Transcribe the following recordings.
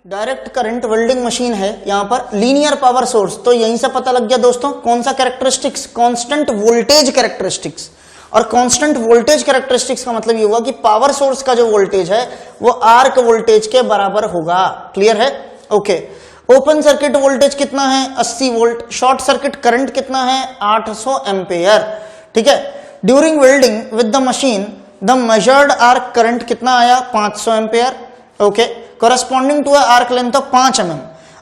Direct current welding machine है, यहां पर लीनियर पावर सोर्स, तो यहीं से पता लग गया दोस्तों कौन सा कैरेक्टरिस्टिक्स, कांस्टेंट वोल्टेज कैरेक्टरिस्टिक्स। और कांस्टेंट वोल्टेज कैरेक्टरिस्टिक्स का मतलब ये हुआ कि पावर सोर्स का जो वोल्टेज है वो आर्क वोल्टेज के बराबर होगा। क्लियर है? ओके। ओपन सर्किट वोल्टेज कितना है? 80 वोल्ट। शॉर्ट सर्किट करंट कितना है? 800 एम्पेयर। ठीक है। During welding with the machine the measured arc current कितना आया? 500 ampere. Okay. corresponding to a arc length of 5 mm।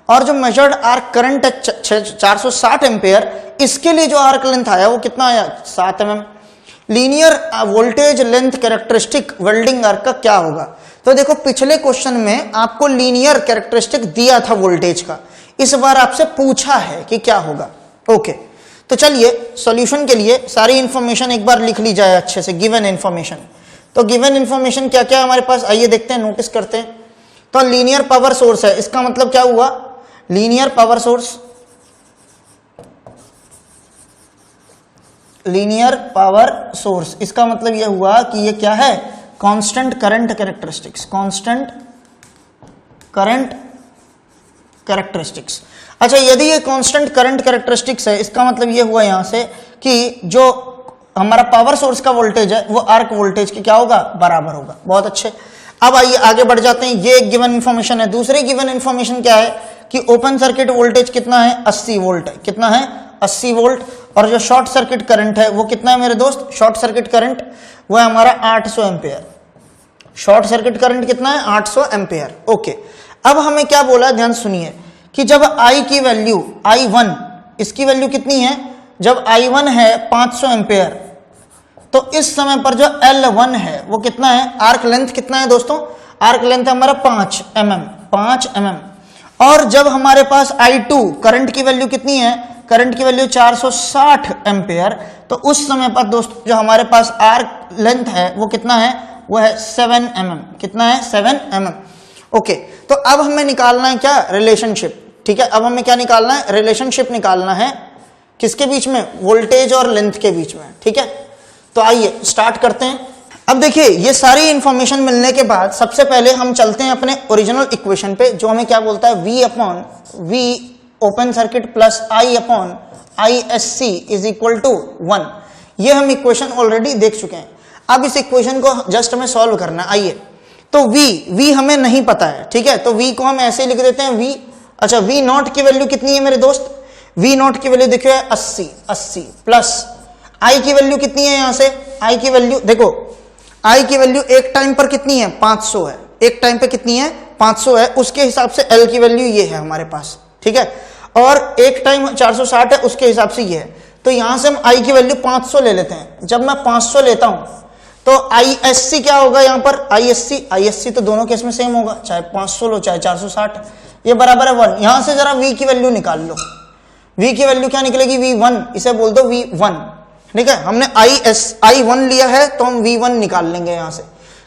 और जो मेजर्ड आर्क करंट है 460 एम्पेयर, इसके लिए जो आर्क लेंथ आया वो कितना आया? 7 mm। Linear voltage length characteristic welding arc का क्या होगा? तो देखो पिछले क्वेश्चन में आपको लीनियर कैरेक्टरिस्टिक दिया था वोल्टेज का, इस बार आपसे पूछा है कि क्या होगा। ओके, तो चलिए सॉल्यूशन के लिए सारी इंफॉर्मेशन एक बार लिख ली जाए अच्छे से। गिवन इंफॉर्मेशन, तो गिवन इंफॉर्मेशन क्या क्या है हमारे पास, आइए देखते हैं, नोटिस करते हैं। तो लीनियर पावर सोर्स है, इसका मतलब क्या हुआ? Linear power source, linear power source, इसका मतलब यह हुआ कि ये क्या है? Constant current characteristics, constant current characteristics. अच्छा, यदि ये कांस्टेंट करंट कैरेक्टरिस्टिक्स है, इसका मतलब ये हुआ यहां से कि जो हमारा पावर सोर्स का वोल्टेज है वो आर्क वोल्टेज के क्या होगा? बराबर होगा। बहुत अच्छे। अब आइए आगे बढ़ जाते हैं। ये एक गिवन इंफॉर्मेशन है। दूसरी गिवन इंफॉर्मेशन क्या है कि ओपन सर्किट वोल्टेज कितना है? 80 वोल्ट है। कितना है? 80 वोल्ट। और जो शॉर्ट सर्किट करंट है वो कितना है मेरे दोस्त? शॉर्ट सर्किट करंट वो है हमारा 800 एम्पेयर। शॉर्ट सर्किट करंट कितना है? 800 एम्पेयर। ओके, अब हमें क्या बोला, ध्यान सुनिए कि जब I की वैल्यू I1, इसकी वैल्यू कितनी है? जब I1 है 500 एम्पेयर, तो इस समय पर जो L1 है वो कितना है? आर्क लेंथ कितना है दोस्तों? आर्क लेंथ है हमारा 5 mm। और जब हमारे पास I2 करंट की वैल्यू कितनी है? करंट की वैल्यू 460 एम्पेयर, तो उस समय पर दोस्तों जो हमारे पास आर्क लेंथ है वो कितना है? वो है 7 mm। कितना है? 7 mm। ओके, तो अब हमें निकालना है क्या? रिलेशनशिप। ठीक है, अब हमें क्या निकालना है? रिलेशनशिप निकालना है। किसके बीच में? वोल्टेज और लेंथ के बीच में। ठीक है, तो आइए स्टार्ट करते हैं। अब देखिए ये सारी इंफॉर्मेशन मिलने के बाद सबसे पहले हम चलते हैं अपने ओरिजिनल इक्वेशन पे, जो हमें क्या बोलता है? V upon V open circuit plus I upon ISC is equal to 1। ये हम इक्वेशन ऑलरेडी देख चुके हैं। अब इस इक्वेशन को जस्ट हमें सॉल्व करना है। आइए, तो V हमें नहीं पता है। ठीक है, तो V को हम ऐसे लिख देते हैं V। अच्छा, V नॉट की वैल्यू कितनी है मेरे दोस्त? V नॉट की वैल्यू देखिए 80 प्लस I की वैल्यू कितनी है? यहां से I की वैल्यू देखो, I की वैल्यू एक टाइम पर कितनी है? 500 है। एक टाइम पे कितनी है? 500 है। उसके हिसाब से L की वैल्यू ये है हमारे पास। ठीक है, और एक टाइम 460 है, उसके हिसाब से ये है। तो यहां से हम I की वैल्यू 500 ले लेते हैं। जब मैं 500 लेता हूं तो ISC क्या होगा? यहां पर ISC तो दोनों केस में सेम होगा, चाहे 500 लो चाहे 460, ये बराबर है 1। यहां से जरा V की वैल्यू निकाल लो। V की वैल्यू क्या निकलेगी? V1, इसे बोल दो V1। ठीक है, हमने I1 लिया है तो हम V1 निकाल लेंगे। यहां से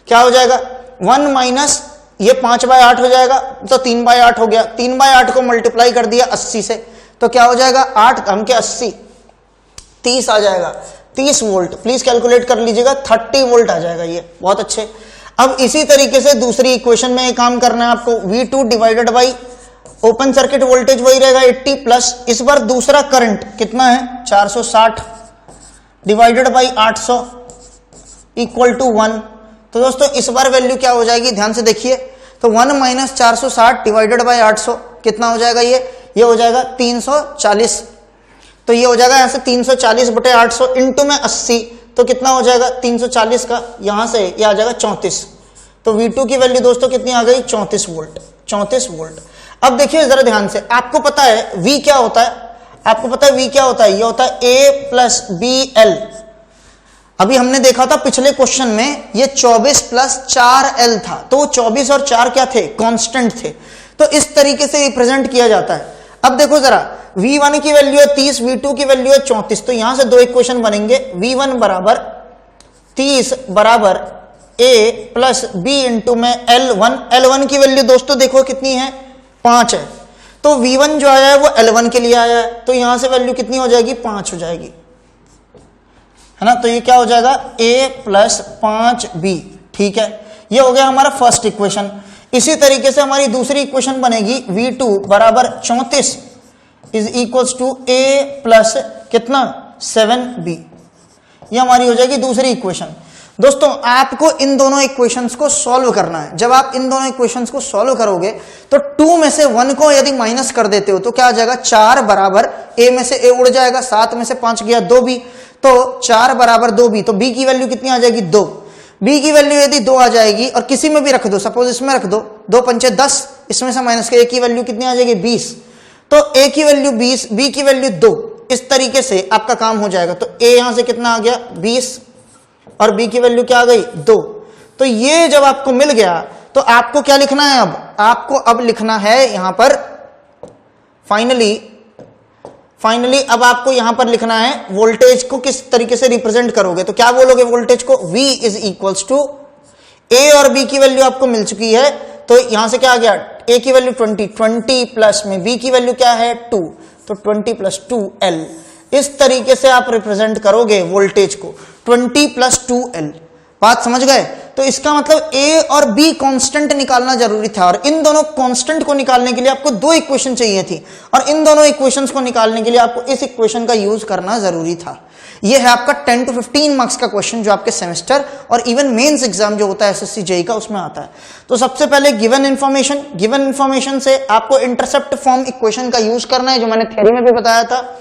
क्या हो जाएगा? 1 माइनस ये 5/8 हो जाएगा, तो 3/8 हो गया। 3/8 को मल्टीप्लाई कर दिया 80 से, तो क्या हो जाएगा? 8 हम के 80, 30 आ जाएगा। 30 वोल्ट, प्लीज कैलकुलेट कर लीजिएगा, 30 वोल्ट आ जाएगा ये। बहुत अच्छे। अब इसी तरीके से दूसरी इक्वेशन में काम करना है आपको। V2 divided by open circuit voltage वही रहेगा 80 प्लस, इस बार दूसरा करंट कितना है? 460 डिवाइडेड बाई 800 इक्वल टू 1। तो दोस्तों इस बार वैल्यू क्या हो जाएगी? ध्यान से देखिए, तो 1 माइनस 460 डिवाइडेड बाई 800 कितना हो जाएगा? ये हो जाएगा 340। तो ये हो जाएगा यहां से 340 बटे 800 इंटू में 80, तो कितना हो जाएगा? 340 का यहां से ये आ जाएगा 34। तो V2 की वैल्यू दोस्तों कितनी आ गई? 34 वोल्ट। 34 वोल्ट। अब देखिए जरा ध्यान से, आपको पता है V क्या होता है? आपको पता है V क्या होता है? ये होता है A प्लस BL। अभी हमने देखा था पिछले क्वेश्चन में ये 24 प्लस 4L था, तो 24 और 4 क्या थे? कांस्टेंट थे। तो इस तरीके से रिप्रेजेंट किया जाता है। अब देखो जरा, V1 की वैल्यू है 30, V2 की वैल्यू है 34, तो यहां से दो इक्वेशन बनेंगे। V1 बराबर 30 बराबर A प्लस B इंटू में L1। L1 की वैल्यू दोस्तों देखो कितनी है? 5 है। तो V1 जो आया है वो L1 के लिए आया है, तो यहां से वैल्यू कितनी हो जाएगी? 5 हो जाएगी, है ना। तो ये क्या हो जाएगा? A plus 5B। ठीक है, ये हो गया हमारा फर्स्ट इक्वेशन। इसी तरीके से हमारी दूसरी इक्वेशन बनेगी V2 बराबर 34 is equals to A plus कितना 7B। ये हमारी हो जाएगी दूसरी इक्वेशन। दोस्तों आपको इन दोनों इक्वेशंस को सॉल्व करना है। जब आप इन दोनों इक्वेशंस को सॉल्व करोगे तो 2 में से 1 को यदि माइनस कर देते हो तो क्या आ जाएगा 4 बराबर A में से A उड़ जाएगा, 7 में से 5 गया 2B, तो 4 बराबर 2B। तो B की वैल्यू कितनी आ जाएगी 2। B की वैल्यू यदि 2 आ जाएगी और किसी में भी रख दो, सपोज इसमें रख दो, 2 पंचे 10, इसमें से माइनस के A की वैल्यू कितनी आ जाएगी 20, तो A की वैल्यू 20, B की वैल्यू 2। इस तरीके से आपका काम हो जाएगा। तो A यहां से कितना आ गया 20 और B की वैल्यू क्या आ गई 2। तो ये जब आपको मिल गया तो आपको क्या लिखना है, अब आपको अब लिखना है यहां पर फाइनली अब आपको यहां पर लिखना है वोल्टेज को किस तरीके से रिप्रेजेंट करोगे। तो क्या बोलोगे वोल्टेज को, V is equals to A और B की वैल्यू आपको मिल चुकी है, तो यहां से क्या आ गया A की वैल्यू 20 प्लस में B की वैल्यू क्या है 2, तो 20 प्लस 2L। इस तरीके से आप रिप्रेजेंट करोगे वोल्टेज को 20 प्लस 2L। बात समझ गए? तो इसका मतलब A और B कांस्टेंट निकालना जरूरी था, और इन दोनों कांस्टेंट को निकालने के लिए आपको 2 इक्वेशन चाहिए थी, और इन दोनों इक्वेशंस को निकालने के लिए आपको इस इक्वेशन का यूज करना जरूरी था। यह है आपका 10 to 15 मार्क्स का क्वेश्चन जो आपके सेमेस्टर और इवन मेंस एग्जाम जो होता है SSC JEE का उसमें आता है। तो सबसे पहले गिवन इन्फॉर्मेशन से आपको इंटरसेप्ट फॉर्म इक्वेशन का यूज करना है, जो मैंने थ्योरी में भी बताया था।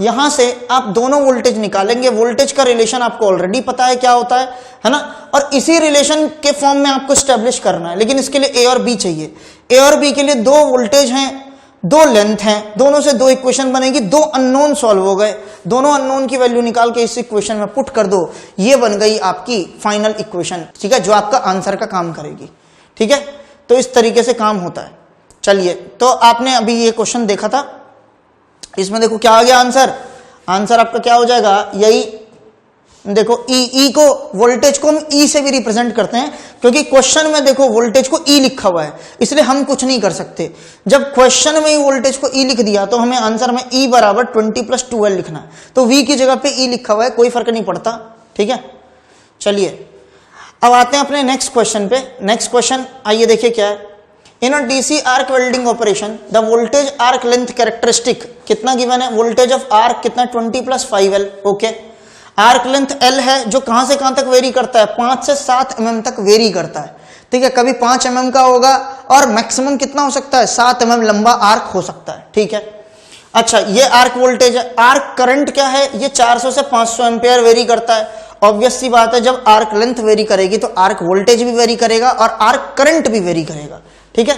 यहां से आप दोनों वोल्टेज निकालेंगे। वोल्टेज का रिलेशन आपको ऑलरेडी पता है क्या होता है ना, और इसी रिलेशन के फॉर्म में आपको स्टैब्लिश करना है, लेकिन इसके लिए A और B चाहिए। A और B के लिए 2 वोल्टेज हैं, 2 लेंथ हैं, दोनों से 2 इक्वेशन बनेगी, 2 अननोन सॉल्व हो गए, दोनों अननोन की वैल्यू निकाल के इस इक्वेशन में पुट कर दो, ये बन गई आपकी फाइनल इक्वेशन, ठीक है, जो आपका आंसर का काम करेगी। ठीक है, तो इस तरीके से काम होता है। चलिए, तो आपने अभी ये क्वेश्चन देखा था, इसमें देखो क्या आ गया आंसर आपका क्या हो जाएगा, यही देखो ई को, वोल्टेज को हम ई से भी रिप्रेजेंट करते हैं, क्योंकि क्वेश्चन में देखो वोल्टेज को ई लिखा हुआ है, इसलिए हम कुछ नहीं कर सकते। जब क्वेश्चन में ही वोल्टेज को ई लिख दिया तो हमें आंसर में ई बराबर 20 प्लस 2L लिखना है, तो वी की जगह पे ई लिखा हुआ है, कोई फर्क नहीं पड़ता। ठीक है, चलिए अब आते हैं अपने नेक्स्ट क्वेश्चन पे। नेक्स्ट क्वेश्चन आइए देखिए क्या है। In a DC arc welding operation the voltage arc length characteristic कितना गिवन है, वोल्टेज ऑफ आर्क कितना 20 plus 5L। Okay, arc length L है, जो कहां से कहां तक वेरी करता है, 5 से 7 mm तक वेरी करता है। ठीक है, कभी 5 mm का होगा और मैक्सिमम कितना हो सकता है 7 mm लंबा आर्क हो सकता है। ठीक है, अच्छा ये आर्क वोल्टेज है। आर्क करंट क्या है, ये 400 से 500 एम्पियर वेरी करता है। ऑब्वियस सी बात है, जब आर्क लेंथ वेरी करेगी तो आर्क वोल्टेज भी वेरी करेगा और आर्क करंट भी वेरी करेगा। ठीक है,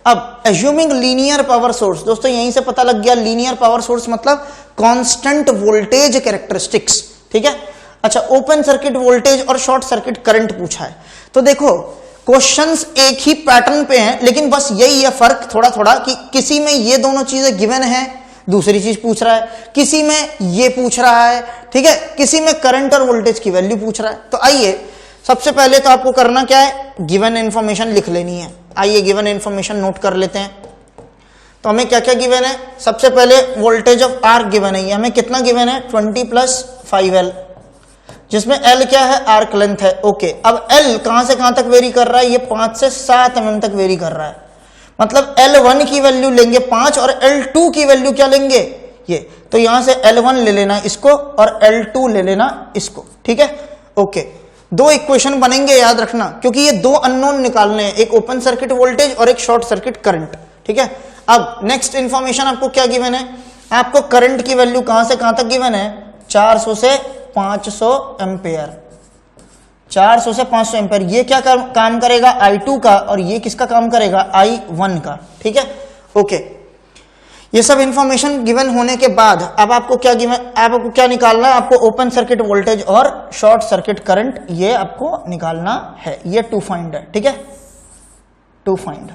अब एज्यूमिंग लीनियर पावर सोर्स, दोस्तों यहीं से पता लग गया लीनियर पावर सोर्स मतलब कांस्टेंट वोल्टेज कैरेक्टरिस्टिक्स। ठीक है, अच्छा ओपन सर्किट वोल्टेज और शॉर्ट सर्किट करंट पूछा है। तो देखो क्वेश्चंस एक ही पैटर्न पे हैं, लेकिन बस यही है फर्क थोड़ा थोड़ा कि किसी में ये दोनों चीजें गिवन है, दूसरी चीज पूछ रहा है, किसी में ये पूछ रहा है। ठीक है, किसी में करंट और वोल्टेज की वैल्यू पूछ रहा है। तो आइए सबसे पहले तो आपको करना क्या है, गिवन इन्फॉर्मेशन लिख लेनी है। आइए गिवन इन्फॉर्मेशन नोट कर लेते हैं। तो हमें क्या क्या गिवन है, सबसे पहले वोल्टेज ऑफ आर्क गिवन है, हमें कितना गिवन है 20 प्लस 5L, जिसमें L क्या है आर्क लेंथ है। ओके, अब L कहां से कहां तक वेरी कर रहा है, ये 5 से 7 mm तक वेरी कर रहा है, मतलब L1 की वैल्यू लेंगे 5 और L2 की वैल्यू क्या लेंगे ये, तो यहां से L1 ले लेना इसको और L2 ले लेना इसको। ठीक है, ओके, 2 इक्वेशन बनेंगे याद रखना, क्योंकि ये 2 अननोन निकालने हैं, एक ओपन सर्किट वोल्टेज और एक शॉर्ट सर्किट करंट। ठीक है, अब नेक्स्ट इंफॉर्मेशन आपको क्या गिवन है, आपको करंट की वैल्यू कहां से कहां तक गिवन है 400 से 500 एम्पेयर, 400 से 500 एम्पेयर। ये क्या काम करेगा I2 का, और ये किसका काम करेगा I1 का। ठीक है, ओके, ये सब इंफॉर्मेशन गिवन होने के बाद अब आपको क्या गिवन, आपको क्या निकालना है, आपको ओपन सर्किट वोल्टेज और शॉर्ट सर्किट करंट ये आपको निकालना है, ये टू फाइंड है। ठीक है, टू फाइंड,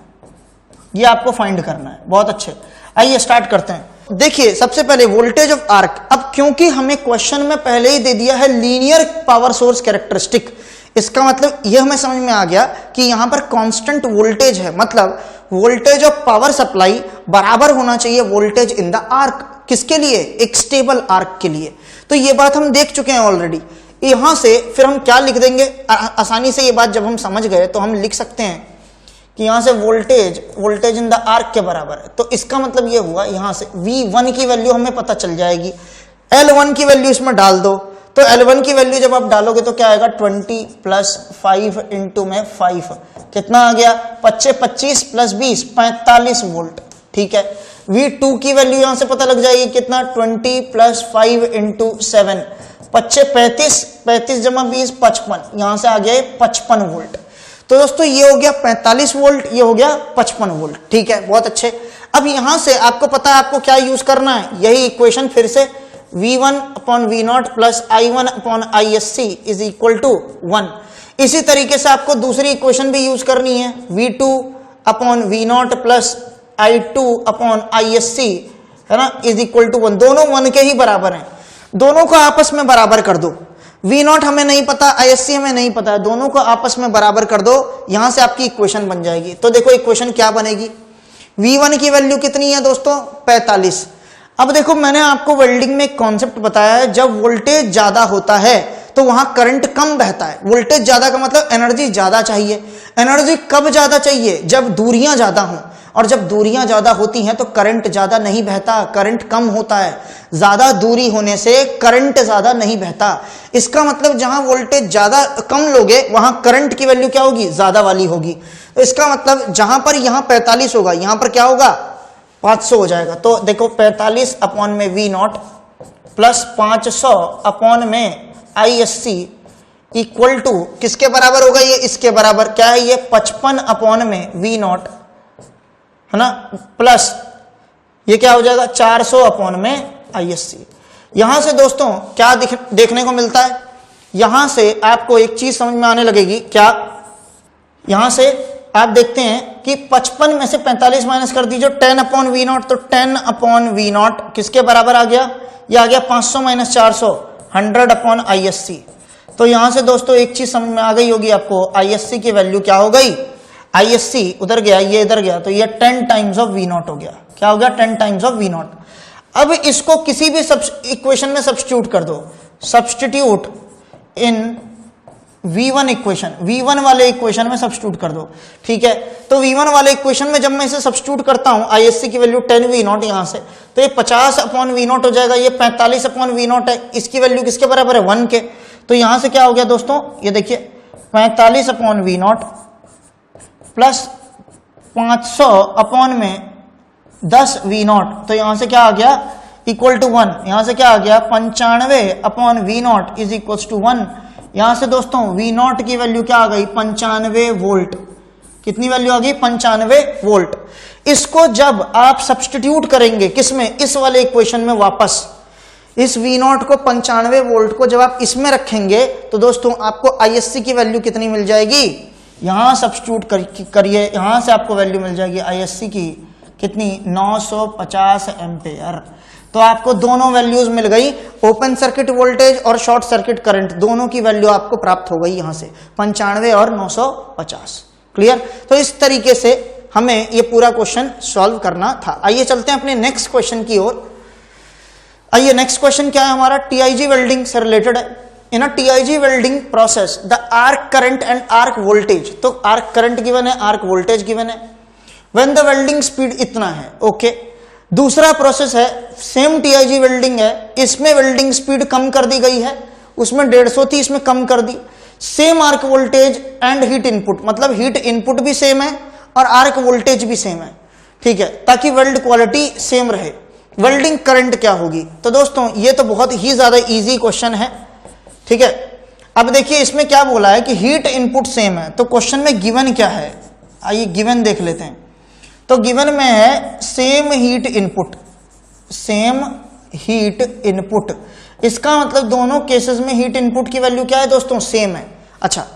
ये आपको फाइंड करना है। बहुत अच्छे, आइए स्टार्ट करते हैं। देखिए सबसे पहले वोल्टेज ऑफ आर्क, अब क्योंकि हमें क्वेश्चन में पहले ही दे दिया है लीनियर पावर सोर्स कैरेक्टरिस्टिक, इसका मतलब यह हमें समझ में आ गया कि यहां पर कांस्टेंट वोल्टेज है, मतलब वोल्टेज ऑफ पावर सप्लाई बराबर होना चाहिए वोल्टेज इन द आर्क। किसके लिए, एक स्टेबल आर्क के लिए। तो ये बात हम देख चुके हैं ऑलरेडी। यहां से फिर हम क्या लिख देंगे, आसानी से ये बात जब हम समझ गए तो हम लिख सकते हैं कि यहां से वोल्टेज इन द आर्क के बराबर है, तो इसका मतलब ये हुआ यहां से V1 की वैल्यू हमें पता चल जाएगी। L1 की वैल्यू इसमें डाल दो, तो L1 की वैल्यू जब आप डालोगे तो क्या आएगा 20 + 5 इंटू में 5 कितना आ गया 25 + 20 45 वोल्ट। ठीक है, V2 की वैल्यू यहां से पता लग जाएगी कितना 20 + 5 इंटू 7 35 जमा 20 55, यहां से आ गया 55 वोल्ट। तो दोस्तों ये हो गया 45 वोल्ट, ये हो गया 55 वोल्ट। ठीक है, बहुत अच्छे। अब यहां से आपको पता है आपको क्या यूज करना है, यही इक्वेशन फिर से V1/V0 + I1/ISC = 1। इसी तरीके से आपको दूसरी इक्वेशन भी यूज करनी है, V2/V0 + I2/ISC है ना = 1। दोनों 1 के ही बराबर हैं, दोनों को आपस में बराबर कर दो। V0 हमें नहीं पता, ISC हमें नहीं पता है, दोनों को आपस में बराबर कर दो, यहां से आपकी इक्वेशन बन जाएगी। तो देखो इक्वेशन क्या बनेगी, V1 की वैल्यू कितनी है दोस्तों 45। अब देखो मैंने आपको वेल्डिंग में एक कॉन्सेप्ट बताया है, जब वोल्टेज ज्यादा होता है तो वहां करंट कम बहता है। वोल्टेज ज्यादा का मतलब एनर्जी ज्यादा चाहिए। एनर्जी कब ज्यादा चाहिए, जब दूरियां ज्यादा हों, और जब दूरियां ज्यादा होती हैं तो करंट ज्यादा नहीं बहता, करंट कम होता है। ज्यादा दूरी होने से करंट ज्यादा नहीं बहता। इसका मतलब जहां वोल्टेज ज्यादा कम लोगे वहां करंट की वैल्यू क्या होगी, ज्यादा वाली होगी। तो इसका मतलब जहां पर यहां 45 होगा, यहां पर क्या होगा 500 हो जाएगा। तो देखो 45/V0 + 500/ISC = किसके बराबर होगा, ये इसके बराबर। क्या है ये 55/V0 है ना, प्लस ये क्या हो जाएगा 400/ISC। यहां से दोस्तों क्या देखने को मिलता है, यहां से आपको एक चीज समझ में आने लगेगी। क्या, यहां से आप देखते हैं कि 55 में से 45 माइनस कर दीजिए 10/V0, तो 10/V0 किसके बराबर आ गया, ये आ गया 500 - 400 100/ISC। तो यहां से दोस्तों एक चीज समझ में आ गई होगी आपको, ISC की वैल्यू क्या हो गई, ISC उधर गया, ये इधर गया, तो ये 10 टाइम्स V0 हो गया। क्या हो गया 10 टाइम्स V0। अब इसको किसी भी इक्वेशन में सब्स्टिट्यूट कर दो, सब्स्टिट्यूट इन V1 इक्वेशन, V1 वाले इक्वेशन में सब्स्टिट्यूट कर दो। ठीक है, तो V1 वाले इक्वेशन में जब मैं इसे सब्स्टिट्यूट करता हूं, ISC की वैल्यू 10V0 यहां से, तो ये 50/V0 हो जाएगा, ये 45/V0 है, इसकी वैल्यू किसके बराबर है 1 के। तो यहां से क्या हो गया दोस्तों, ये देखिए 45/V0 + 500/10V0, तो यहां से क्या आ गया = 1। यहां से क्या आ गया 95/V0 = 1। यहां से दोस्तों V0 की वैल्यू क्या आ गई 95 वोल्ट। कितनी वैल्यू आ गई 95 वोल्ट। इसको जब आप सब्स्टिट्यूट करेंगे किसमें, इस वाले इक्वेशन में, वापस इस V0 को 95 वोल्ट को जब आप इसमें रखेंगे तो दोस्तों आपको ISC की वैल्यू कितनी मिल जाएगी, यहां सब्स्टिट्यूट करिए, यहां से आपको वैल्यू मिल जाएगी ISC की कितनी 950 एम्पेयर। तो आपको दोनों वैल्यूज मिल गई, ओपन सर्किट वोल्टेज और शॉर्ट सर्किट करंट, दोनों की वैल्यू आपको प्राप्त हो गई यहां से 95 और 950। क्लियर। तो इस तरीके से हमें ये पूरा क्वेश्चन सॉल्व करना था। आइए चलते हैं अपने नेक्स्ट क्वेश्चन की ओर। आइए नेक्स्ट क्वेश्चन क्या है हमारा, TIG वेल्डिंग से रिलेटेड है। In a TIG welding process the arc current and arc voltage, तो आर्क करंट गिवन है, आर्क वोल्टेज गिवन है, व्हेन द वेल्डिंग स्पीड इतना है। ओके, दूसरा प्रोसेस है सेम TIG वेल्डिंग है, इसमें वेल्डिंग स्पीड कम कर दी गई है, उसमें 150 थी, इसमें कम कर दी। Same arc voltage and heat input, मतलब हीट इनपुट भी सेम है और आर्क वोल्टेज भी सेम है। ठीक है, ताकि वेल्ड क्वालिटी सेम रहे। वेल्डिंग करंट क्या होगी, तो दोस्तों ये तो बहुत ही ज्यादा इजी क्वेश्चन है। ठीक है, अब देखिए इसमें क्या बोला है कि हीट इनपुट सेम है, तो क्वेश्चन में गिवन क्या है, आइए गिवन देख लेते हैं। तो गिवन में है same heat input, same heat input, इसका मतलब दोनों केसेस में हीट इनपुट की वैल्यू क्या है दोस्तों, सेम है। अच्छा,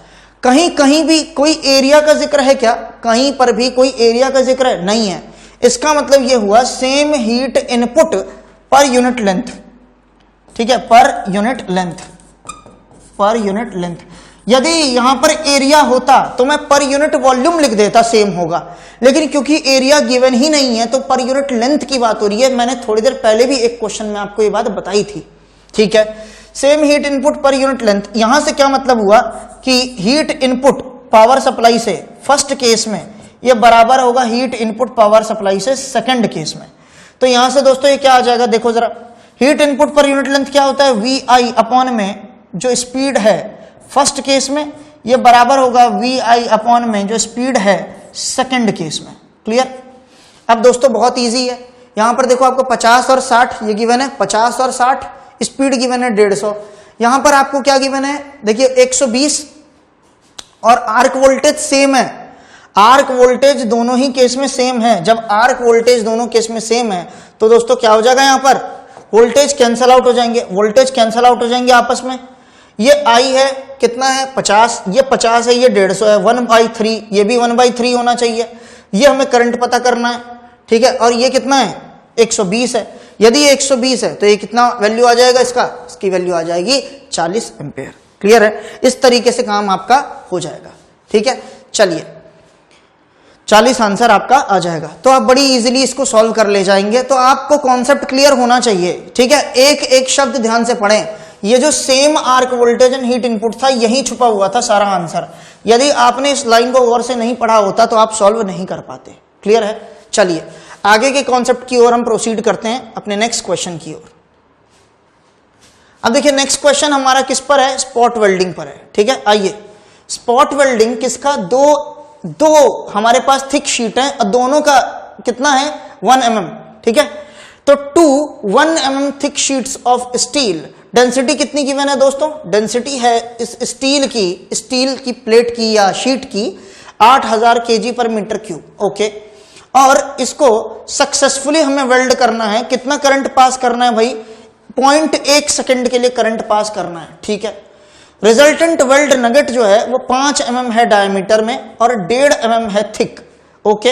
कहीं कहीं भी कोई एरिया का जिक्र है क्या, कहीं पर भी कोई एरिया का जिक्र है नहीं है। इसका मतलब यह हुआ same heat input per unit length. ठीक है, per unit length, per unit length. यदि यहां पर एरिया होता तो मैं पर यूनिट वॉल्यूम लिख देता, सेम होगा, लेकिन क्योंकि एरिया गिवन ही नहीं है तो पर यूनिट लेंथ की बात हो रही है। मैंने थोड़ी देर पहले भी एक क्वेश्चन में आपको ये बात बताई थी। ठीक है, same heat input per unit length, यहां से क्या मतलब हुआ कि हीट इनपुट पावर सप्लाई से फर्स्ट केस में ये बराबर होगा हीट इनपुट पावर सप्लाई से सेकंड केस में। तो यहां से दोस्तों ये क्या आ जाएगा, देखो जरा, heat input per unit length क्या होता है, वी आई अपॉन में जो स्पीड है फर्स्ट केस में, ये बराबर होगा वी आई अपॉन में जो स्पीड है सेकंड केस में। क्लियर। अब दोस्तों बहुत इजी है, यहां पर देखो आपको 50 और 60 ये गिवन है, 50 और 60, स्पीड गिवन है 150। यहां पर आपको क्या गिवन है, देखिए 120 और आर्क वोल्टेज सेम है। आर्क वोल्टेज दोनों ही केस में सेम है। जब आर्क वोल्टेज दोनों केस में सेम है तो दोस्तों क्या हो जाएगा, यहां पर वोल्टेज कैंसल आउट हो जाएंगे, वोल्टेज कैंसल आउट हो जाएंगे आपस में। ये आई है कितना है 50, ये 50 है, ये 150 है, 1/3, ये भी 1/3 होना चाहिए। ये हमें करंट पता करना है, ठीक है। और ये कितना है 120 है। यदि ये 120 है तो ये कितना वैल्यू आ जाएगा, इसकी वैल्यू आ जाएगी 40 एम्पेयर। क्लियर है। इस तरीके से काम आपका हो जाएगा, ठीक है। चलिए 40 आंसर आपका आ जाएगा। तो आप बड़ी इजीली इसको सॉल्व कर ले जाएंगे। तो आपको कॉन्सेप्ट क्लियर होना चाहिए, ठीक है। एक एक शब्द ध्यान से पढ़ें। ये जो same arc voltage and heat input था यही छुपा हुआ था सारा आंसर। यदि आपने इस लाइन को गौर से नहीं पढ़ा होता तो आप सॉल्व नहीं कर पाते। क्लियर है। चलिए आगे के कॉन्सेप्ट की ओर हम प्रोसीड करते हैं, अपने नेक्स्ट क्वेश्चन की ओर। अब देखिए नेक्स्ट क्वेश्चन हमारा किस पर है, स्पॉट वेल्डिंग पर है, ठीक है। आइए, स्पॉट वेल्डिंग किसका, दो हमारे पास थिक शीट है और दोनों का कितना है 1 mm, ठीक है। तो 2 1 mm thick sheets of steel, density कितनी गिवन है दोस्तों, डेंसिटी है इस स्टील की प्लेट की या शीट की 8000 kg पर मीटर क्यूब। ओके, और इसको सक्सेसफुली हमें वेल्ड करना है। कितना करंट पास करना है भाई, 0.1 सेकेंड के लिए करंट पास करना है, ठीक है। रिजल्टेंट वेल्ड नगेट जो है वो 5 mm है डायमीटर में और 1.5 mm है thick. Okay,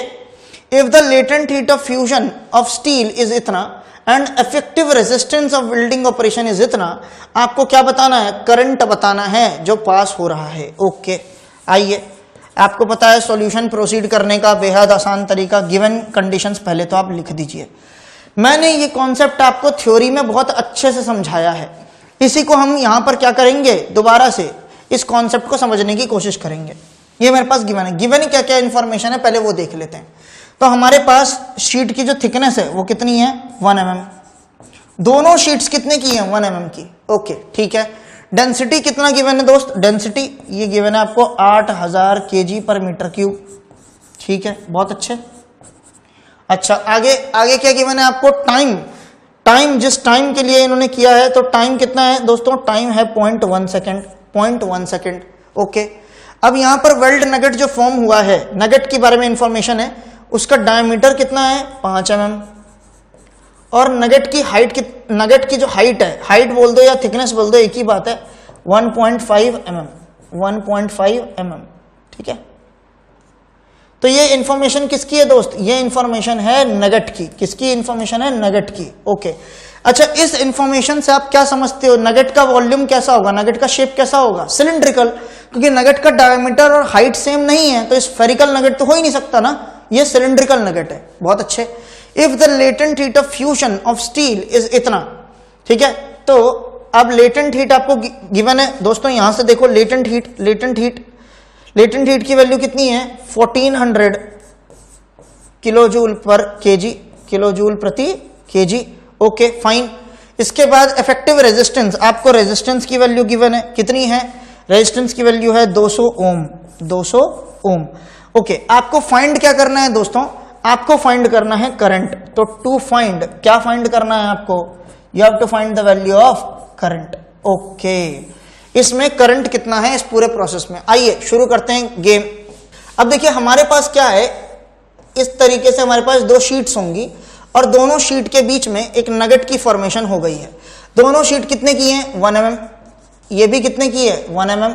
if the latent heat of fusion of steel is इतना and effective resistance of welding operation is इतना, आपको क्या बताना है, करंट बताना है जो पास हो रहा है। ओके, आइए, आपको पता है सॉल्यूशन प्रोसीड करने का बेहद आसान तरीका, गिवन कंडीशंस पहले तो आप लिख दीजिए। मैंने ये कॉन्सेप्ट आपको थ्योरी में बहुत अच्छे से समझाया है, इसी को हम यहां पर क्या करेंगे, दोबारा से इस कॉन्सेप्ट को समझने की कोशिश करेंगे। ये मेरे पास गिवन है, गिवन क्या क्या इंफॉर्मेशन है पहले वो देख लेते हैं। तो हमारे पास शीट की जो थिकनेस है वो कितनी है 1 mm, दोनों शीट्स कितने की हैं 1 mm की। ओके, ठीक है। डेंसिटी कितना गिवन है दोस्त, डेंसिटी ये गिवन है आपको 8000 kg पर मीटर क्यूब, ठीक है, बहुत अच्छे। अच्छा, आगे क्या गिवन है आपको, टाइम जिस टाइम के लिए इन्होंने किया है, तो टाइम कितना है दोस्तों, टाइम है 0.1 सेकेंड। ओके, अब यहां पर वेल्ड नगेट जो फॉर्म हुआ है, नगेट के बारे में इंफॉर्मेशन है, उसका डायमीटर कितना है 5 mm और नगेट की जो हाइट है, हाइट बोल दो या थिकनेस बोल दो एक ही बात है, 1.5 mm, ठीक है। तो ये इंफॉर्मेशन किसकी है दोस्त, ये इंफॉर्मेशन है नगेट की। किसकी इंफॉर्मेशन है, नगेट की। ओके, अच्छा, इस इंफॉर्मेशन से आप क्या समझते हो, नगेट का वॉल्यूम कैसा होगा, नगेट का शेप कैसा होगा, सिलिंड्रिकल, क्योंकि नगेट का डायमीटर और हाइट सेम नहीं है तो स्फेरिकल नगेट तो हो ही नहीं सकता ना, ये सिलिंड्रिकल नगेट है। बहुत अच्छे। If the latent heat of fusion of steel is इतना, ठीक है। तो अब लेटेंट हीट आपको गिवन है दोस्तों, यहां से देखो लेटेंट हीट की वैल्यू कितनी है 1400 किलोजूल पर केजी, किलोजूल प्रति केजी। Okay, fine. इसके बाद इफेक्टिव रेजिस्टेंस, आपको रेजिस्टेंस की वैल्यू गिवन है, कितनी है, रेजिस्टेंस की वैल्यू है 200 ओम। ओके, आपको फाइंड क्या करना है दोस्तों, आपको फाइंड करना है करंट। तो टू फाइंड, क्या फाइंड करना है आपको, you have to find the value of current. Okay, इसमें करंट कितना है इस पूरे प्रोसेस में। आइए शुरू करते हैं गेम। अब देखिए हमारे पास क्या है, इस तरीके से हमारे पास 2 शीट्स होंगी और दोनों शीट के बीच में एक नगेट की फॉर्मेशन हो गई है। दोनों शीट कितने की हैं 1 mm, ये भी कितने की है 1 mm,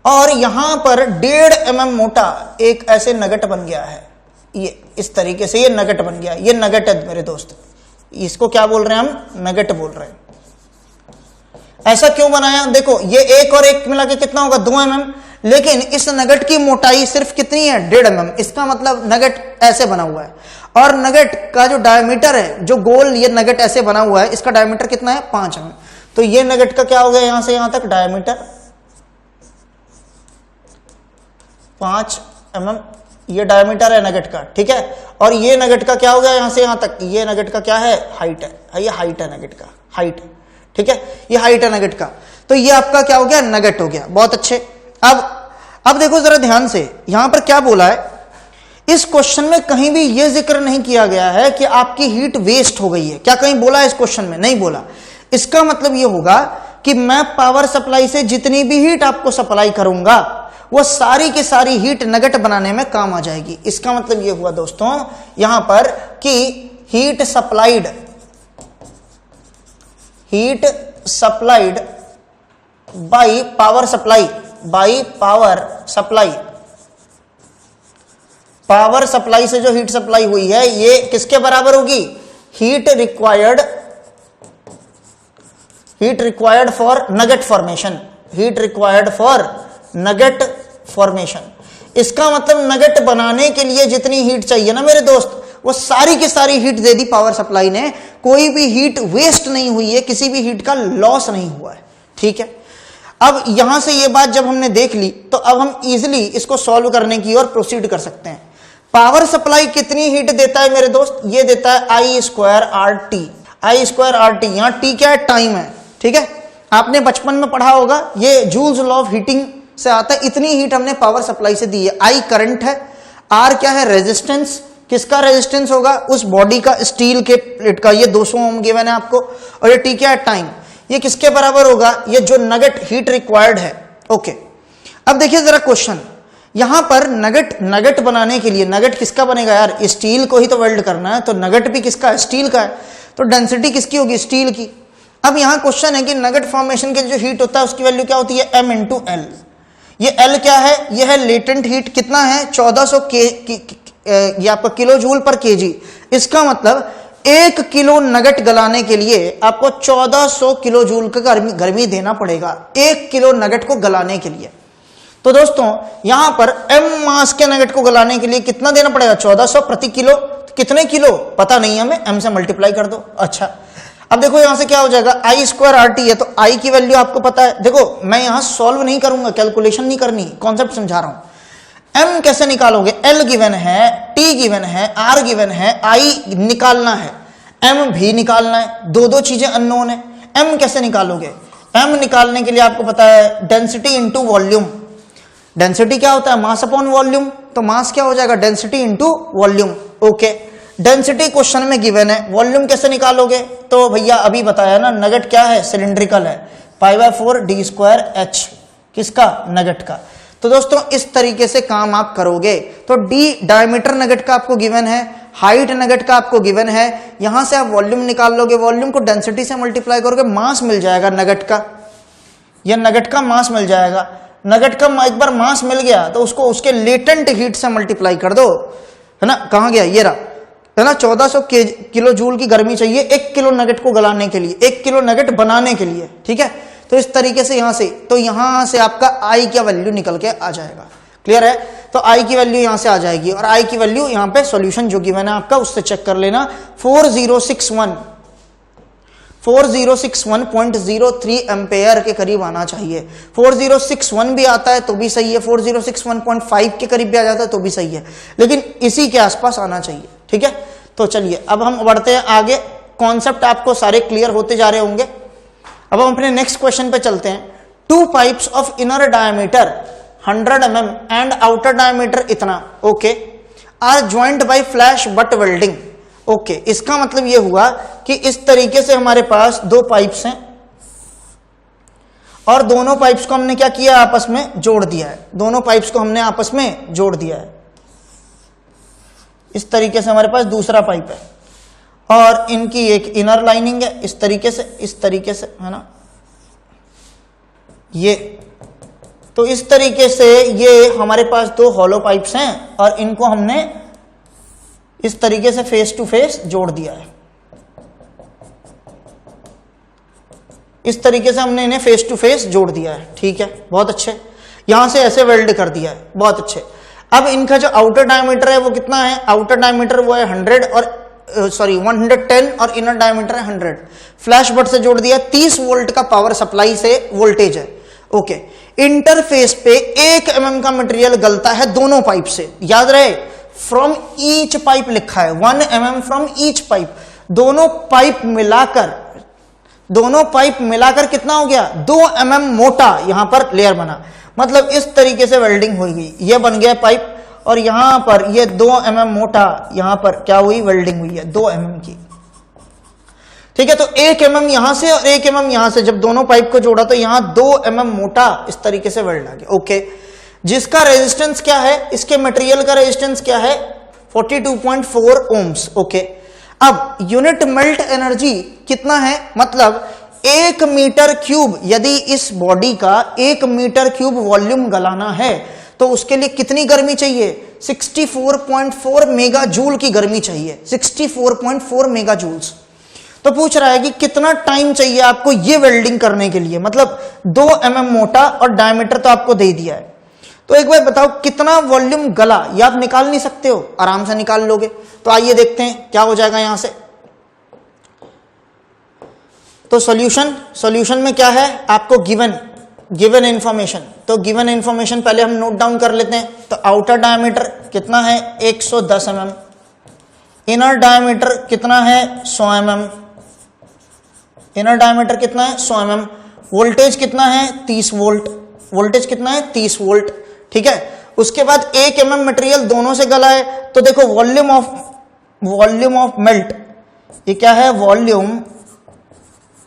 और यहां पर 1.5 mm मोटा एक ऐसे नगेट बन गया है। ये इस तरीके से ये नगेट बन गया, ये नगेट है मेरे दोस्त, इसको क्या बोल रहे हैं हम, नगेट बोल रहे हैं। ऐसा क्यों बनाया, देखो ये एक और एक मिला के कितना होगा 2 mm, लेकिन इस नगेट की मोटाई सिर्फ कितनी है 1.5 mm, इसका मतलब नगेट ऐसे बना हुआ है। और नगेट का जो डायमीटर है, जो गोल ये नगेट ऐसे बना हुआ है, इसका डायमीटर कितना है 5 mm। तो ये नगेट का क्या हो गया, यहां से यहां तक डायमीटर 5 mm, ये डायमीटर है नगेट का, ठीक है, और ये नगेट का क्या हो गया यहां से यहां तक, ये नगेट का क्या है, हाइट है, ये हाइट है नगेट का, हाइट है, ठीक है, ये हाइट है नगेट का। तो ये आपका क्या हो गया, नगेट हो गया। बहुत अच्छे। अब देखो जरा ध्यान से, यहां पर क्या बोला है, इस क्वेश्चन में कहीं भी यह जिक्र नहीं किया गया है कि आपकी हीट वेस्ट हो गई है। क्या कहीं बोला है इस क्वेश्चन में? नहीं बोला। इसका मतलब यह होगा कि मैं पावर सप्लाई से जितनी भी हीट आपको सप्लाई करूंगा वो सारी की सारी हीट नगेट बनाने में काम आ जाएगी। इसका मतलब यह हुआ दोस्तों यहां पर कि heat supplied by power supply, power supply से जो हीट सप्लाई हुई है ये किसके बराबर होगी, heat required for nugget formation, इसका मतलब नगेट बनाने के लिए जितनी हीट चाहिए ना मेरे दोस्त, वो सारी की सारी heat they the power supply ने। कोई भी हीट वेस्ट नहीं हुई है, किसी भी हीट का लॉस नहीं हुआ है, ठीक है। अब यहां से ये बात जब हमने देख ली तो अब हम इजीली इसको सॉल्व करने की ओर प्रोसीड कर सकते हैं। पावर सप्लाई कितनी हीट देता है मेरे दोस्त, ये देता है I²RT। यहां टी क्या है, टाइम है, ठीक है। आपने बचपन में पढ़ा होगा, ये जूल्स लॉ ऑफ हीटिंग से आता है। इतनी हीट हमने पावर सप्लाई से दी है। I करंट है, R क्या है, रेजिस्टेंस, किसका रेजिस्टेंस होगा, उस बॉडी का, स्टील के प्लेट का, ये 200 ओम गिवन है आपको, और ये टी क्या है, टाइम। ये किसके बराबर होगा, ये जो नगेट हीट रिक्वायर्ड है, ओके। अब देखिए जरा क्वेश्चन, यहां पर नगेट बनाने के लिए, नगेट किसका बनेगा यार, स्टील को ही तो वेल्ड करना है, तो नगेट भी किसका है, स्टील का है, तो डेंसिटी किसकी होगी, स्टील की। अब यहां क्वेश्चन है कि नगेट फॉर्मेशन के जो हीट होता है उसकी वैल्यू क्या होती है, M × L। ये L क्या है, ये है लेटेंट हीट, कितना है, 1400 ये आपका किलो जूल पर केजी। इसका मतलब 1 किलो नगेट गलाने के लिए आपको 1400 किलो जूल का गर्मी देना पड़ेगा 1 किलो नगेट को गलाने के लिए। तो दोस्तों यहां पर M मास के नगेट को गलाने के लिए कितना देना पड़ेगा, 1400 प्रति किलो। कितने किलो पता नहीं हमें, M से मल्टीप्लाई कर दो। अच्छा, अब देखो यहां से क्या हो जाएगा, I²RT है, तो I की वैल्यू आपको पता है। देखो मैं यहां सॉल्व नहीं करूंगा, कैलकुलेशन नहीं करनी, कॉन्सेप्ट समझा रहा हूं। M कैसे निकालोगे, L गिवन है, T गिवन है, R गिवन है, I निकालना है, M भी निकालना है, दो चीजें अननोन है। M कैसे निकालोगे, M निकालने के लिए आपको पता है डेंसिटी इंटू वॉल्यूम। डेंसिटी क्या होता है, मास अपॉन वॉल्यूम, तो मास क्या हो जाएगा, density into volume, okay. Density question में गिवन है, वॉल्यूम कैसे निकालोगे, तो भैया अभी बताया ना, नगेट क्या है, सिलिंड्रिकल है, π/4 d²H, किसका, नगेट का। तो दोस्तों इस तरीके से काम आप करोगे। तो डी डायमीटर नगेट का आपको गिवन है, हाइट नगेट का आपको गिवन है, यहां से आप वॉल्यूम निकाल लोगे, वॉल्यूम को डेंसिटी से मल्टीप्लाई करोगे, मास मिल जाएगा नगेट का, यह नगेट का मास मिल जाएगा। नगेट का एक बार मास मिल गया तो उसको उसके लेटेंट हीट से मल्टीप्लाई कर दो, है ना, कहां गया, ये रहा, है ना, 1400 किलो जूल की गर्मी चाहिए 1 किलो नगेट को गलाने के लिए, 1 किलो नगेट बनाने के लिए, ठीक है। तो इस तरीके से यहां से, तो यहां से आपका I का वैल्यू निकल के आ जाएगा, क्लियर है। तो I की वैल्यू यहां से आ जाएगी, और I की वैल्यू यहां पे सॉल्यूशन जो कि मैंने आपका उससे चेक कर लेना, 4061.03 एम्पेयर के करीब आना चाहिए। 4061 भी आता है तो भी सही है, 4061.5 के करीब भी आ जाता है तो भी सही है, लेकिन इसी के आसपास आना चाहिए, ठीक है। तो चलिए अब हम बढ़ते हैं आगे, कॉन्सेप्ट आपको सारे क्लियर होते जा रहे होंगे। अब हम अपने नेक्स्ट क्वेश्चन पे चलते हैं। 2 pipes of inner diameter 100 mm and outer diameter इतना, okay, are joint by flash butt welding, okay. इसका मतलब यह हुआ कि इस तरीके से हमारे पास 2 पाइप्स हैं और दोनों पाइप्स को हमने क्या किया, आपस में जोड़ दिया है, दोनों पाइप्स को हमने आपस में जोड़ दिया है। इस तरीके से हमारे पास दूसरा पाइप है और इनकी एक इनर लाइनिंग है, इस तरीके से, है ना, ये। तो इस तरीके से ये हमारे पास 2 हॉलो पाइप्स हैं और इनको हमने इस तरीके से फेस टू फेस जोड़ दिया है। इस तरीके से हमने इन्हें फेस टू फेस जोड़ दिया है, ठीक है, बहुत अच्छे। यहां से ऐसे वेल्ड कर दिया है, बहुत अच्छे। अब इनका जो आउटर डायमीटर है वो कितना है, आउटर डायमीटर वो है 100 और 110 और इनर डायमीटर है 100। फ्लैश बट से जोड़ दिया, 30 वोल्ट का पावर सप्लाई से वोल्टेज है ओके, इंटरफेस पे 1 mm का मटेरियल गलता है दोनों पाइप से, याद रहे फ्रॉम ईच पाइप लिखा है, 1 mm फ्रॉम ईच पाइप, दोनों पाइप मिलाकर कितना हो गया, 2 mm मोटा यहां पर लेयर बना, मतलब इस तरीके से वेल्डिंग हो गई, ये बन गया पाइप और यहां पर ये 2 mm मोटा यहां पर क्या हुई, वेल्डिंग हुई है 2 mm की, ठीक है। तो 1 mm यहां से और 1 mm यहां से, जब दोनों पाइप को जोड़ा तो यहां 2 mm मोटा इस तरीके से वेल्ड आ गया, ओके। जिसका रेजिस्टेंस क्या है, इसके मटेरियल का रेजिस्टेंस क्या है, 42.4 ओम्स, ओके। अब यूनिट मेल्ट एनर्जी कितना है, मतलब 1 मीटर क्यूब, यदि इस बॉडी का 1 मीटर क्यूब वॉल्यूम गलाना है तो उसके लिए कितनी गर्मी चाहिए, 64.4 मेगा जूल की गर्मी चाहिए, 64.4 मेगा जूल्स। तो पूछ रहा है कि कितना टाइम चाहिए आपको ये वेल्डिंग करने के लिए, मतलब 2 mm मोटा और डायमीटर तो आपको दे दिया है, तो एक बार बताओ कितना वॉल्यूम गला, ये आप निकाल नहीं सकते हो, आराम से निकाल लोगे। तो आइए देखते हैं क्या हो जाएगा यहां से। तो सॉल्यूशन में क्या है, आपको गिवन इंफॉर्मेशन, तो गिवन इंफॉर्मेशन पहले हम नोट डाउन कर लेते हैं। तो आउटर डायमीटर कितना है, 110 mm, इनर डायमीटर कितना है, 100 mm, इनर डायमीटर कितना है, 100 mm, वोल्टेज कितना है, 30 वोल्ट, वोल्टेज कितना है, 30 वोल्ट, ठीक है। उसके बाद 1 mm मटेरियल दोनों से गला है, तो देखो वॉल्यूम ऑफ मेल्ट, ये क्या है, वॉल्यूम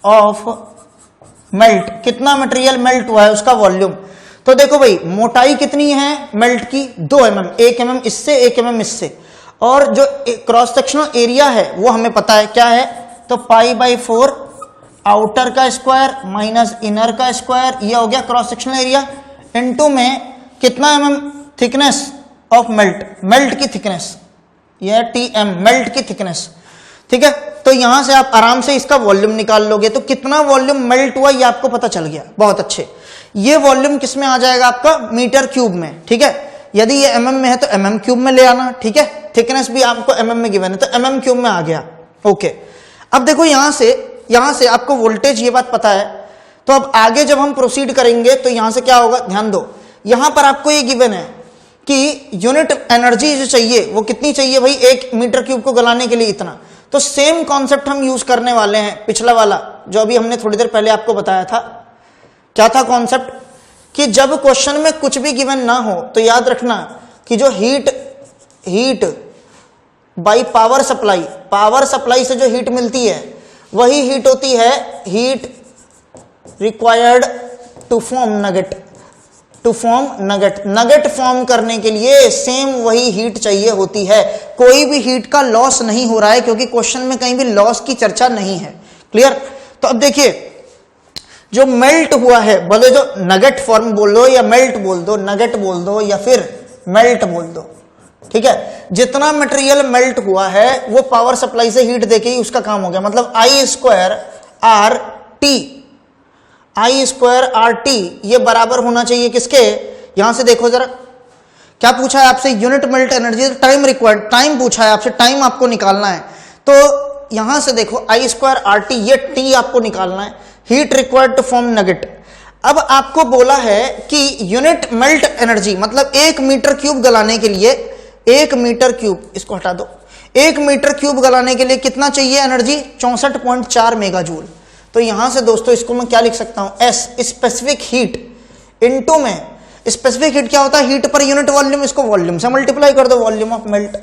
ऑफ मेल्ट, कितना मटेरियल मेल्ट हुआ है उसका वॉल्यूम। तो देखो भाई मोटाई कितनी है मेल्ट की, 2 mm, 1 mm इससे 1 mm इससे, और जो क्रॉस सेक्शनल एरिया है वो हमें पता है क्या है, तो π/4 आउटर का स्क्वायर माइनस इनर का स्क्वायर, ये हो गया क्रॉस सेक्शनल एरिया, इनटू में कितना mm थिकनेस ऑफ मेल्ट की थिकनेस, यह tm मेल्ट की थिकनेस, ठीक है। तो यहां से आप आराम से इसका वॉल्यूम निकाल लोगे, तो कितना वॉल्यूम मेल्ट हुआ ये आपको पता चल गया, बहुत अच्छे। ये वॉल्यूम किस में आ जाएगा आपका, मीटर क्यूब में, ठीक है। यदि ये mm में है तो mm क्यूब में ले आना, ठीक है। थिकनेस भी आपको mm में गिवन है तो mm क्यूब में आ गया, ओके। अब देखो यहां से आपको वोल्टेज, ये बात पता है, तो अब आगे जब हम प्रोसीड करेंगे तो यहां से क्या होगा, ध्यान दो, यहां पर आपको ये गिवन है कि यूनिट एनर्जी जो चाहिए वो कितनी चाहिए भाई, 1 मीटर क्यूब को गलाने के लिए इतना। तो सेम कॉन्सेप्ट हम यूज करने वाले हैं, पिछला वाला जो अभी हमने थोड़ी देर पहले आपको बताया था। क्या था कॉन्सेप्ट, कि जब क्वेश्चन में कुछ भी गिवन ना हो तो याद रखना कि जो हीट बाई पावर सप्लाई से जो हीट मिलती है वही हीट होती है heat required to form nugget form करने के लिए सेम वही हीट चाहिए होती है। कोई भी हीट का लॉस नहीं हो रहा है क्योंकि क्वेश्चन में कहीं भी लॉस की चर्चा नहीं है, क्लियर। तो अब देखिए जो मेल्ट हुआ है, बोले जो नगेट फॉर्म बोल दो या मेल्ट बोल दो, नगेट बोल दो या फिर मेल्ट बोल दो, ठीक है। जितना मटेरियल मेल्ट हुआ है वो पावर सप्लाई से हीट देके ही उसका काम हो गया, मतलब I²RT ये बराबर होना चाहिए किसके, यहां से देखो जरा क्या पूछा है आपसे, unit melt energy, time required, time पूछा है आपसे, टाइम आपको निकालना है। तो यहां से देखो I²RT ये T आपको निकालना है, heat required to form nugget. अब आपको बोला है कि यूनिट मेल्ट एनर्जी मतलब 1 मीटर क्यूब गलाने के लिए, 1 मीटर क्यूब, इसको हटा दो, 1 मीटर क्यूब गलाने के लिए कितना चाहिए एनर्जी, 64.4 मेगा जूल। तो यहां से दोस्तों इसको मैं क्या लिख सकता हूं, S स्पेसिफिक हीट इनटू में, स्पेसिफिक हीट क्या होता है, हीट पर यूनिट वॉल्यूम, इसको वॉल्यूम से मल्टीप्लाई कर दो, वॉल्यूम ऑफ मेल्ट।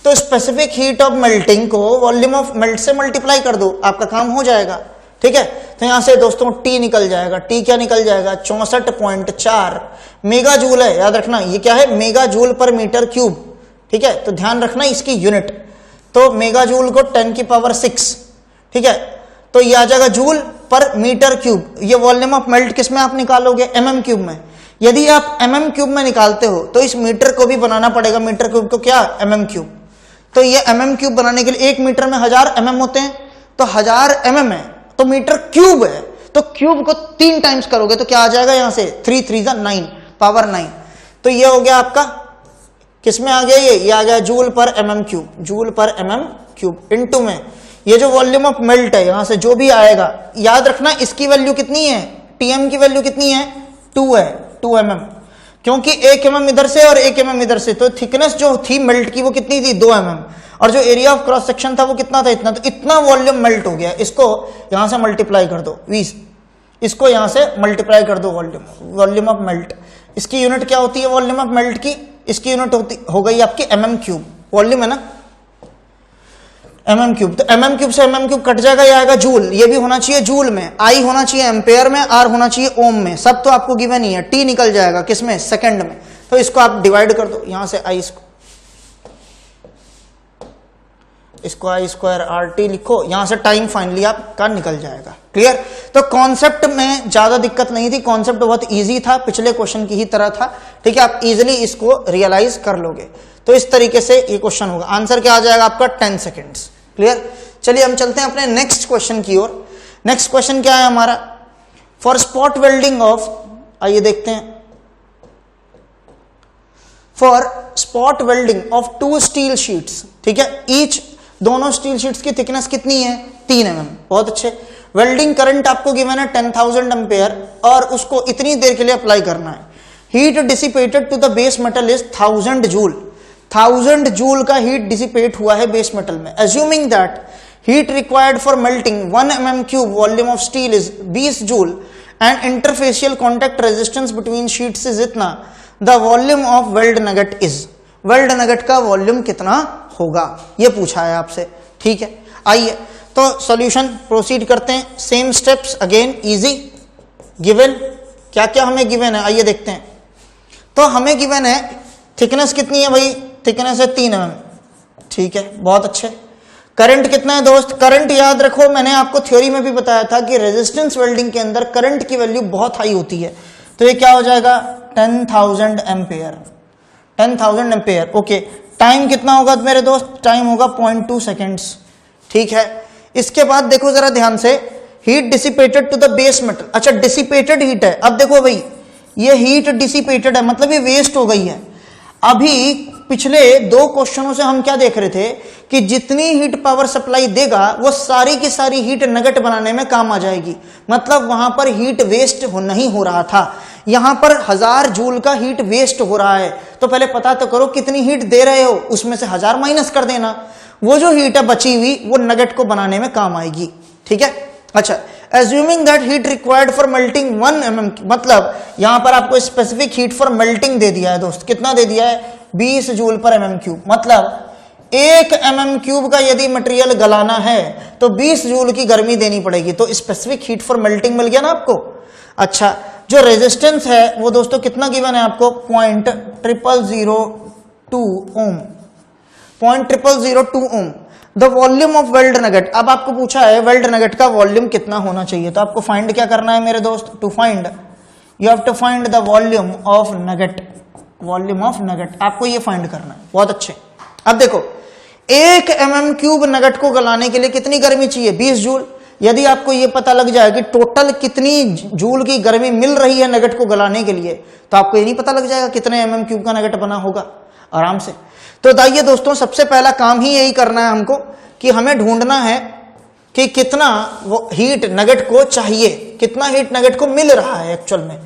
तो स्पेसिफिक हीट ऑफ मेल्टिंग को वॉल्यूम ऑफ मेल्ट से मल्टीप्लाई कर दो, आपका काम हो जाएगा, ठीक है। तो यहां से दोस्तों T निकल जाएगा, T क्या निकल जाएगा, 64.4 मेगा जूल है, याद रखना ये क्या है, mega joule per metre cube, ठीक है। तो ध्यान रखना इसकी यूनिट, तो मेगा जूल को 10⁶, ठीक है। तो ये आ जाएगा जूल पर मीटर क्यूब। ये वॉल्यूम ऑफ मेल्ट किस में आप निकालोगे, mm क्यूब में। यदि आप mm क्यूब में निकालते हो तो इस मीटर को भी बनाना पड़ेगा, मीटर क्यूब को क्या, mm क्यूब। तो ये mm क्यूब बनाने के लिए 1 मीटर में 1000 mm होते हैं, तो 1000 mm है तो मीटर क्यूब है, तो क्यूब को 3 टाइम्स करोगे तो क्या आ जाएगा, यहां से 3 3 9 पावर 9। तो ये हो गया आपका किसमें आ गया, ये आ गया जूल पर mm क्यूब, जूल पर mm क्यूब इनटू में ये जो वॉल्यूम ऑफ मेल्ट है, यहां से जो भी आएगा याद रखना इसकी वैल्यू कितनी है, T Tm की वैल्यू कितनी है 2 है 2 mm, क्योंकि 1 mm इधर से और 1 mm इधर से, तो थिकनेस जो थी मेल्ट की वो कितनी थी 2 mm, और जो एरिया ऑफ क्रॉस सेक्शन था वो कितना था इतना, तो इतना वॉल्यूम मेल्ट हो गया। इसको यहां से मल्टीप्लाई कर दो 20, इसको यहां से मल्टीप्लाई कर दो वॉल्यूम ऑफ मेल्ट। इसकी यूनिट क्या होती है वॉल्यूम ऑफ मेल्ट की, इसकी यूनिट हो गई आपकी mm क्यूब, वॉल्यूम है ना mm क्यूब, तो mm क्यूब से mm क्यूब कट जाएगा, ये आएगा जूल, ये भी होना चाहिए जूल में, I होना चाहिए एम्पेयर में, R होना चाहिए ओम में, सब तो आपको गिवन ही है, T निकल जाएगा किसमें सेकंड में, तो इसको आप डिवाइड कर दो यहां से I इसको I स्क्वायर RT लिखो, यहां से टाइम फाइनली आपका निकल जाएगा। क्लियर, तो कॉन्सेप्ट में ज्यादा दिक्कत नहीं थी, कॉन्सेप्ट बहुत इजी था, पिछले क्वेश्चन की ही तरह था, ठीक है, आप इजीली इसको रियलाइज कर लोगे। तो इस तरीके से ये क्वेश्चन होगा, आंसर क्या आ जाएगा आपका 10 सेकेंड्स। क्लियर, चलिए हम चलते हैं अपने नेक्स्ट क्वेश्चन की ओर। नेक्स्ट क्वेश्चन क्या है हमारा, फॉर स्पॉट वेल्डिंग ऑफ, आइए देखते हैं, for spot welding of 2 steel sheets, ठीक है, ईच, दोनों स्टील शीट्स की थिकनेस कितनी है 3 mm, बहुत अच्छे। वेल्डिंग करंट आपको गिवन है 10,000 एम्पेयर और उसको इतनी देर के लिए अप्लाई करना है। Heat dissipated to the base metal is 1000 joule, 1000 joule का हीट डिसिपेट हुआ है बेस मेटल में। Assuming that heat required for melting 1 mm cube volume of steel is 20 joule and interfacial contact resistance between sheets is इतना, the volume of weld nugget is, weld nugget का volume कितना होगा, ये पूछा है आपसे। ठीक है, आइए तो सॉल्यूशन प्रोसीड करते हैं, same steps again, easy. Given क्या क्या हमें गिवन है, आइए देखते हैं। तो हमें गिवन है थिकनेस कितनी है भाई, थिकनेस है 3 mm, ठीक है, बहुत अच्छे। करंट कितना है दोस्त, करंट याद रखो, मैंने आपको थ्योरी में भी बताया था कि रेजिस्टेंस वेल्डिंग के अंदर करंट की वैल्यू बहुत हाई होती है, तो ये क्या हो जाएगा 10,000 एम्पेयर, 10,000 एम्पेयर। ओके, टाइम कितना होगा मेरे दोस्त, टाइम होगा 0.2 सेकेंड्स, ठीक है। इसके बाद देखो जरा ध्यान से, heat dissipated to the base metal, अच्छा डिसिपेटेड हीट है, अब देखो भाई ये हीट डिसिपेटेड है मतलब ये वेस्ट हो गई है। अभी पिछले 2 क्वेश्चनों से हम क्या देख रहे थे कि जितनी हीट पावर सप्लाई देगा वो सारी की सारी हीट नगेट बनाने में काम आ जाएगी, मतलब वहां पर हीट वेस्ट नहीं हो रहा था। यहां पर 1000 जूल का हीट वेस्ट हो रहा है, तो पहले पता तो करो कितनी हीट दे रहे हो, उसमें से 1000 माइनस कर देना, वो जो हीट है बची हुई वो नगेट को बनाने में काम आएगी। ठीक है, अच्छा, assuming that heat required for melting 1 mm, मतलब यहां पर आपको स्पेसिफिक हीट फॉर मेल्टिंग दे दिया है दोस्त, कितना दे दिया है 20 जूल पर mm क्यूब, मतलब 1 mm क्यूब का यदि मटेरियल गलाना है तो 20 जूल की गर्मी देनी पड़ेगी, तो स्पेसिफिक हीट फॉर मेल्टिंग मिल गया ना आपको। अच्छा, जो रेजिस्टेंस है वो दोस्तों कितना गिवन है आपको 0.0002 ohm, 0.0002 ohm. The volume of weld nugget, अब आपको पूछा है वेल्ड नगेट का वॉल्यूम कितना होना चाहिए, तो आपको फाइंड क्या करना है मेरे दोस्त, to find you have to find the volume of nugget, volume of nugget आपको ये फाइंड करना है। बहुत अच्छे, अब देखो 1 mm क्यूब नगेट को गलाने के लिए कितनी गर्मी चाहिए 20 जूल। यदि आपको ये पता लग जाए कि टोटल कितनी जूल की गर्मी मिल रही है नगेट को गलाने के लिए, तो आपको ये नहीं पता लग जाएगा कितने mm क्यूब का नगेट बना होगा आराम से। तो दाइए दोस्तों, सबसे पहला काम ही यही करना है हमको कि हमें ढूंढना है कि कितना वो हीट नगेट को चाहिए, कितना हीट नगेट को मिल रहा है एक्चुअल में।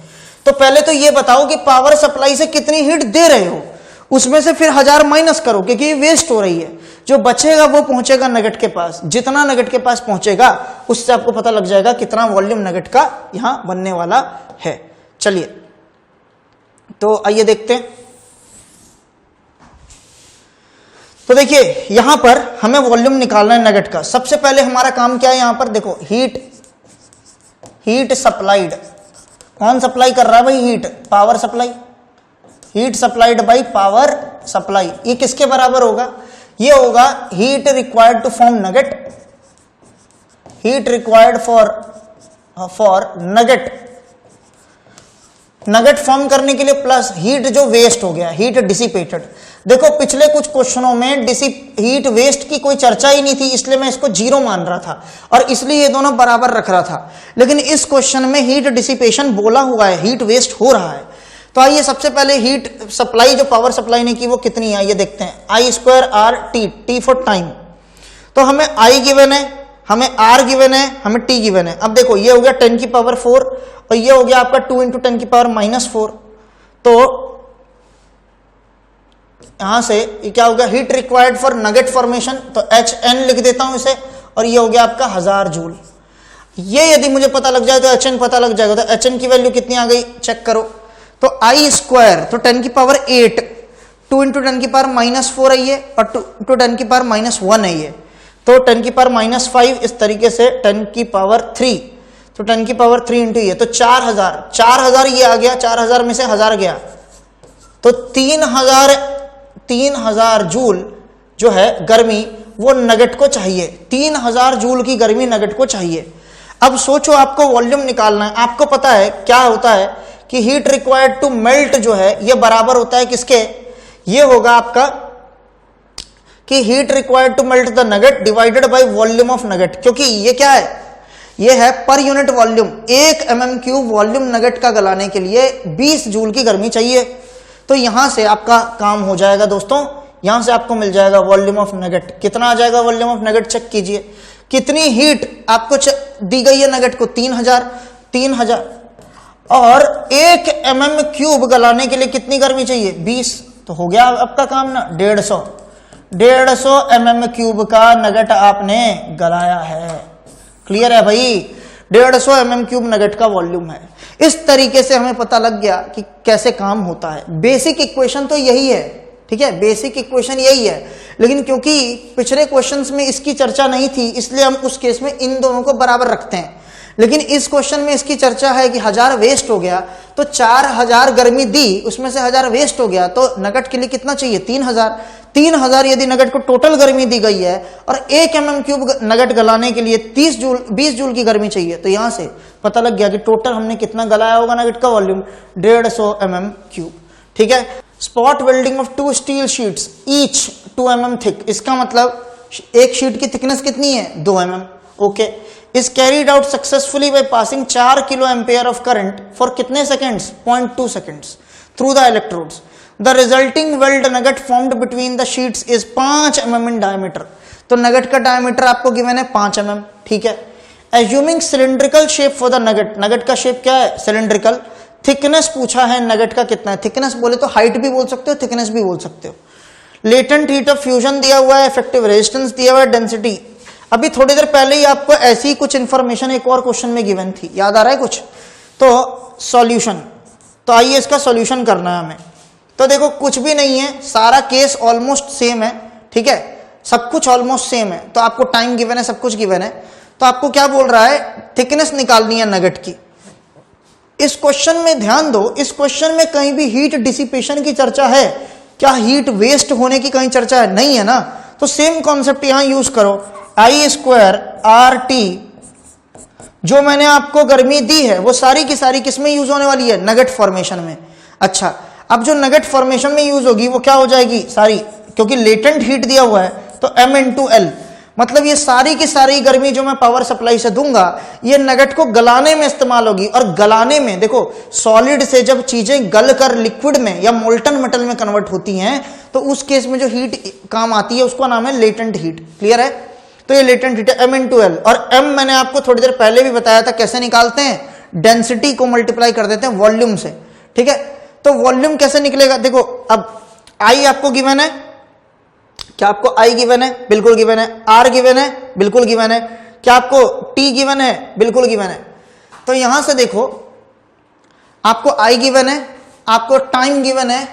तो पहले तो ये बताओ कि पावर सप्लाई से कितनी हीट दे रहे हो, उसमें से फिर 1000 माइनस करो क्योंकि ये वेस्ट हो रही है, जो बचेगा वो पहुंचेगा नगेट के पास, जितना नगेट के पास पहुंचेगा उससे आपको पता लग जाएगा कितना वॉल्यूम नगेट का यहां बनने वाला है। चलिए तो आइए देखते हैं। तो देखिए यहां पर हमें वॉल्यूम निकालना है नगेट का। सबसे पहले हमारा काम क्या है, यहां पर देखो हीट सप्लाइड, कौन सप्लाई कर रहा है भाई, heat, power supply, heat supplied by power supply. ये किसके बराबर होगा, ये होगा heat required to form nugget, heat required for nugget form करने के लिए प्लस हीट जो वेस्ट हो गया, हीट डिसिपेटेड। देखो पिछले कुछ क्वेश्चनों में हीट वेस्ट की कोई चर्चा ही नहीं थी, इसलिए मैं इसको 0 मान रहा था और इसलिए ये दोनों बराबर रख रहा था। लेकिन इस क्वेश्चन में हीट डिसिपेशन बोला हुआ है, हीट वेस्ट हो रहा है। तो आइए सबसे पहले हीट सप्लाई जो पावर सप्लाई ने की वो कितनी है, आइए देखते हैं। I square R T, T for time. तो हमें I गिवन है, हमें r गिवन है, हमें t गिवन है। अब देखो ये हो गया 10 की पावर 4 और ये हो गया आपका 2 इंटू 10 की पावर -4। तो यहां से ये क्या हो गया, heat required for nugget formation, तो HN लिख देता हूं इसे, और ये हो गया आपका 1000 जूल। ये यदि मुझे पता लग जाए तो HN पता लग जाएगा। तो HN की वैल्यू कितनी आ गई चेक करो, तो I स्क्वायर, तो 10 की पावर 8, 2 इंटू 10 की पावर -4 है ये, और 2 इंटू 10 की पावर -1 है ये, तो 10 की पावर -5, इस तरीके से 10 की पावर 3, तो 10 की पावर 3 इंटू ये, तो 4000 ये आ गया, 4000 में से 1000 गया, तो 3000 जूल जो है गर्मी वो नगेट को चाहिए, 3000 जूल की गर्मी नगेट को चाहिए। अब सोचो आपको वॉल्यूम निकालना है, आपको पता है क्या होता है कि हीट रिक्वायर्ड टू मेल्ट जो है ये बराबर होता है किसके, ये होगा आपका कि heat required to melt the nugget divided by volume of nugget, क्योंकि ये क्या है, ये है per unit volume. 1 mm³ volume nugget का गलाने के लिए 20 जूल की गर्मी चाहिए। तो यहां से आपका काम हो जाएगा दोस्तों, यहां से आपको मिल जाएगा वॉल्यूम ऑफ नगेट। कितना आ जाएगा वॉल्यूम ऑफ नगेट, चेक कीजिए कितनी हीट आपको दी गई है नगेट को, 3000, और 1 mm³ गलाने के लिए कितनी गर्मी चाहिए, 20। तो हो गया आपका काम ना, 150 mm³ का नगेट आपने गलाया है। क्लियर है भाई, 150 mm³ नगेट का वॉल्यूम है। इस तरीके से हमें पता लग गया कि कैसे काम होता है। बेसिक इक्वेशन तो यही है, ठीक है, बेसिक इक्वेशन यही है, लेकिन क्योंकि पिछले क्वेश्चंस में इसकी चर्चा नहीं थी इसलिए हम उस केस में इन दोनों को बराबर रखते हैं। लेकिन इस क्वेश्चन में इसकी चर्चा है कि 1000 वेस्ट हो गया, तो 4000 गर्मी दी, उसमें से 1000 वेस्ट हो गया, तो नगेट के लिए कितना चाहिए, 3000 यदि नगेट को टोटल गर्मी दी गई है और 1 mm³ नगेट गलाने के लिए 20 जूल की गर्मी चाहिए, तो यहां से पता लग गया कि टोटल हमने कितना गलाया होगा नगेट का वॉल्यूम, 150 mm³। ठीक है। Spot welding of 2 steel sheets each 2 mm thick, इसका मतलब एक शीट की थिकनेस कितनी है, 2 mm। Okay, is carried out successfully by passing 4 kilo ampere of current for कितने seconds, 0.2 seconds through the electrodes. The resulting weld nugget formed between the sheets is 5 mm in diameter. तो nugget का diameter आपको given है 5 mm। ठीक है। Assuming cylindrical shape for the nugget, nugget का shape क्या है, सिलिंड्रिकल। थिकनेस पूछा है नगेट का कितना है, थिकनेस बोले तो हाइट भी बोल सकते हो, थिकनेस भी बोल सकते हो। लेटेंट हीट ऑफ फ्यूजन दिया हुआ है, इफेक्टिव रेजिस्टेंस दिया हुआ है, डेंसिटी। अभी थोड़ी देर पहले ही आपको ऐसी कुछ इंफॉर्मेशन एक और क्वेश्चन में गिवन थी, याद आ रहा है कुछ। तो सॉल्यूशन, तो आइए इसका सॉल्यूशन करना है हमें। तो देखो कुछ भी नहीं है, सारा केस ऑलमोस्ट सेम है, ठीक है, सब कुछ ऑलमोस्ट सेम है। तो आपको टाइम गिवन है, सब कुछ गिवन है, तो आपको क्या बोल रहा है, थिकनेस निकालनी है नगेट की। इस क्वेश्चन में ध्यान दो, इस क्वेश्चन में कहीं भी हीट डिसिपेशन की चर्चा है क्या, हीट वेस्ट होने की कहीं चर्चा है, नहीं है ना। तो सेम कॉन्सेप्ट यहां यूज करो, I स्क्वायर RT, जो मैंने आपको गर्मी दी है वो सारी की सारी किस में यूज होने वाली है, नगेट फॉर्मेशन में। अच्छा, अब जो नगेट फॉर्मेशन में यूज होगी वो क्या हो जाएगी सारी, क्योंकि लेटेंट हीट दिया हुआ है, तो M × L, मतलब ये सारी की सारी गर्मी जो मैं पावर सप्लाई से दूंगा ये नगेट को गलाने में इस्तेमाल होगी। और गलाने में देखो, सॉलिड से जब चीजें गल कर लिक्विड में या मोल्टन मेटल में कन्वर्ट होती हैं तो उस केस में जो हीट काम आती है उसका नाम है लेटेंट हीट। क्लियर है। तो ये लेटेंट हीट है M × L, और M मैंने आपको थोड़ी देर पहले भी बताया था कैसे निकालते हैं, डेंसिटी को मल्टीप्लाई कर देते हैं वॉल्यूम से। ठीक है, तो वॉल्यूम कैसे निकलेगा, देखो अब I आपको गिवन है, क्या आपको I गिवन है, बिल्कुल गिवन है। R गिवन है, बिल्कुल गिवन है। क्या आपको T गिवन है, बिल्कुल गिवन है। तो यहां से देखो, आपको I गिवन है, आपको टाइम गिवन है,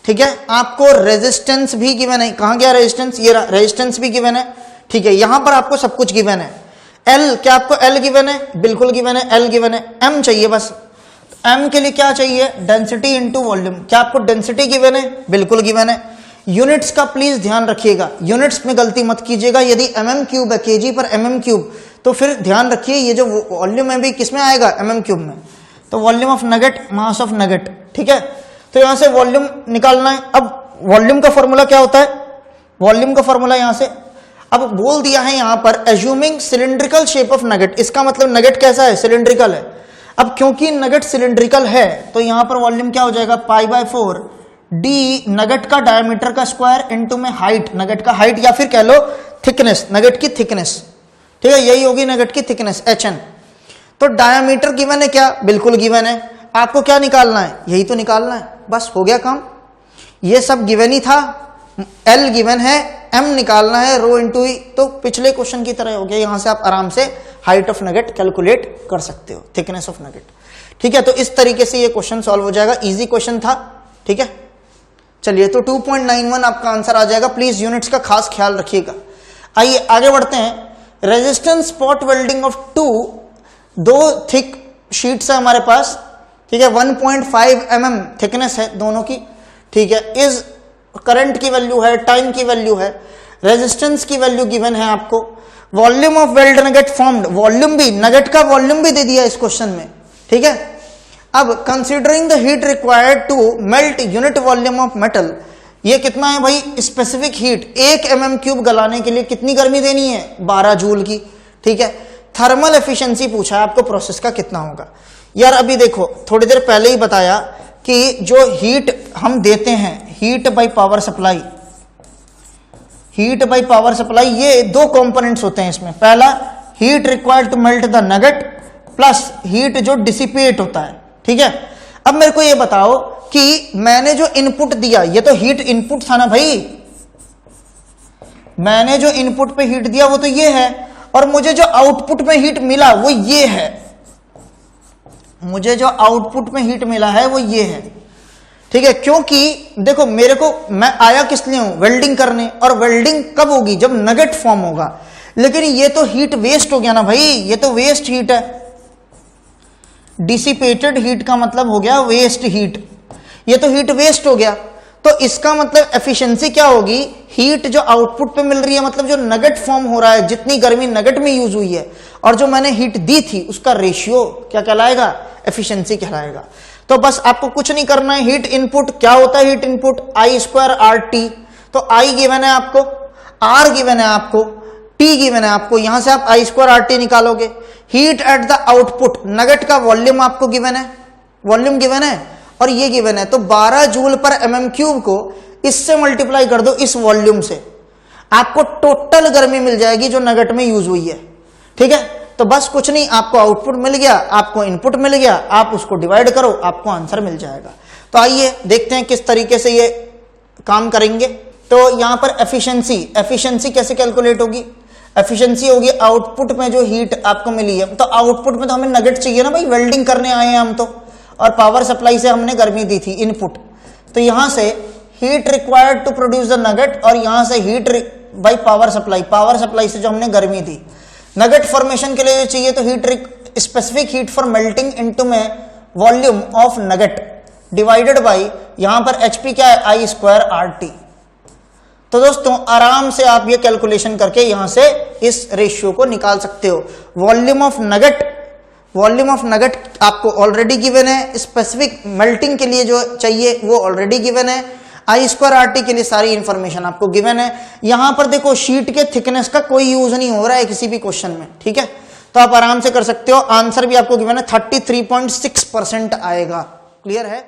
ठीक है, आपको रेजिस्टेंस भी गिवन है। कहां गया रेजिस्टेंस, ये रेजिस्टेंस भी गिवन है। ठीक है, यहां पर आपको सब कुछ गिवन है। L, क्या आपको L गिवन है, बिल्कुल गिवन है, L गिवन है। M चाहिए बस, M के लिए क्या चाहिए, डेंसिटी इंटू वॉल्यूम। क्या आपको डेंसिटी गिवन है, बिल्कुल गिवन है। यूनिट्स का प्लीज ध्यान रखिएगा, यूनिट्स में गलती मत कीजिएगा। यदि mm³ है, kg पर mm³, तो फिर ध्यान रखिए ये जो वॉल्यूम है भी किसमें आएगा, mm³ में। तो volume of nugget, mass of nugget. ठीक है, तो यहां से वॉल्यूम निकालना है। अब वॉल्यूम का फॉर्मूला क्या होता है, वॉल्यूम का फॉर्मूला यहां से अब बोल दिया है यहां पर, assuming cylindrical shape of nugget. इसका मतलब नगेट कैसा है, सिलिंड्रिकल है। अब क्योंकि नगेट सिलिंड्रिकल है तो यहां पर वॉल्यूम क्या हो जाएगा, π/4 d नगेट का डायमीटर का स्क्वायर इनटू में हाइट, नगेट का हाइट या फिर कह लो थिकनेस, नगेट की थिकनेस। ठीक है, यही होगी नगेट की थिकनेस HN। तो डायामीटर गिवन है क्या? बिल्कुल गिवन है। आपको क्या निकालना है? यही तो निकालना है, बस हो गया काम। ये सब गिवन ही था, L गिवन है, M निकालना है, रो इंटू ई। तो पिछले क्वेश्चन की तरह हो गया। यहां से आप आराम से हाइट ऑफ नगेट कैलकुलेट कर सकते हो, थिकनेस ऑफ नगेट। ठीक है, तो इस तरीके से ये क्वेश्चन सॉल्व हो जाएगा। इजी क्वेश्चन था। ठीक है, चलिए, तो 2.91 आपका आंसर आ जाएगा। प्लीज यूनिट्स का खास ख्याल रखिएगा। आइए आगे बढ़ते हैं। रेजिस्टेंस स्पॉट वेल्डिंग ऑफ दो थिक शीट्स है हमारे पास। ठीक है, 1.5 mm थिकनेस है दोनों की। ठीक है, इज करंट की वैल्यू है, टाइम की वैल्यू है, रेजिस्टेंस की वैल्यू गिवन है आपको। Volume of weld nugget formed, volume भी, नगेट का वॉल्यूम भी दे दिया इस क्वेश्चन में। ठीक है, अब considering the heat required to melt unit volume of metal, ये कितना है भाई? स्पेसिफिक हीट 1 mm³ गलाने के लिए कितनी गर्मी देनी है? 12 जूल की। ठीक है, थर्मल एफिशिएंसी पूछा है आपको, प्रोसेस का कितना होगा। यार अभी देखो, थोड़ी देर पहले ही बताया कि जो हीट हम देते हैं, heat by power supply, heat by power supply, ये दो कंपोनेंट्स होते हैं इसमें। पहला heat required to melt the nugget, plus heat जो डिसिपेट होता है। ठीक है, अब मेरे को ये बताओ कि मैंने जो इनपुट दिया, ये तो हीट इनपुट था ना भाई, मैंने जो इनपुट पे हीट दिया वो तो ये है, और मुझे जो आउटपुट में हीट मिला वो ये है। मुझे जो आउटपुट में हीट मिला है वो ये है। ठीक है, क्योंकि देखो मेरे को, मैं आया किस लिए हूं? वेल्डिंग करने। और वेल्डिंग कब होगी? जब नगेट फॉर्म होगा। लेकिन ये तो हीट वेस्ट हो गया ना भाई, ये तो वेस्ट हीट है। डिसिपेटेड हीट का मतलब हो गया वेस्ट हीट, ये तो हीट वेस्ट हो गया। तो इसका मतलब एफिशिएंसी क्या होगी? हीट जो आउटपुट पे मिल रही है, मतलब जो नगेट फॉर्म हो रहा है, जितनी गर्मी नगेट में यूज हुई है, और जो मैंने हीट दी थी, उसका रेशियो क्या कहलाएगा? एफिशिएंसी कहलाएगा। तो बस आपको कुछ नहीं करना है। हीट इनपुट क्या होता है? Heat input I² RT। तो I गिवन है आपको, R गिवन है आपको, T गिवन है आपको। यहां से आप I² RT निकालोगे। Heat at the output, nugget का वॉल्यूम आपको गिवन है, वॉल्यूम गिवन है, और ये गिवन है। तो 12 जूल पर mm³ को इससे मल्टीप्लाई कर दो, इस वॉल्यूम से, आपको टोटल गर्मी मिल जाएगी जो नगेट में यूज हुई है। ठीक है, तो बस कुछ नहीं, आपको आउटपुट मिल गया, आपको इनपुट मिल गया, आप उसको डिवाइड करो, आपको आंसर मिल जाएगा। तो आइए देखते हैं किस तरीके से ये काम करेंगे। तो यहां पर एफिशिएंसी कैसे कैलकुलेट होगी? एफिशिएंसी होगी आउटपुट में जो हीट आपको मिली है। तो आउटपुट में तो हमें नगेट चाहिए ना भाई, वेल्डिंग करने आए हैं हम तो, और पावर सप्लाई से हमने गर्मी दी थी, इनपुट। तो यहां से heat required to produce the nugget, और यहां से हीट बाय पावर सप्लाई से जो हमने गर्मी दी। नगेट फॉर्मेशन के लिए जो चाहिए, तो heat specific heat for melting into में volume of nugget divided by, यहां पर HP क्या है? I² RT। तो दोस्तों आराम से आप ये कैलकुलेशन करके यहां से इस रेशियो को निकाल सकते हो। वॉल्यूम ऑफ नगेट आपको ऑलरेडी गिवन है, स्पेसिफिक मेल्टिंग के लिए जो चाहिए वो ऑलरेडी गिवन है, I² RT के लिए सारी इंफॉर्मेशन आपको गिवन है। यहां पर देखो शीट के थिकनेस का कोई यूज नहीं हो रहा है किसी भी क्वेश्चन में। ठीक है, तो आप आराम से कर सकते हो। आंसर भी आपको गिवन है, 33.6% आएगा। क्लियर है?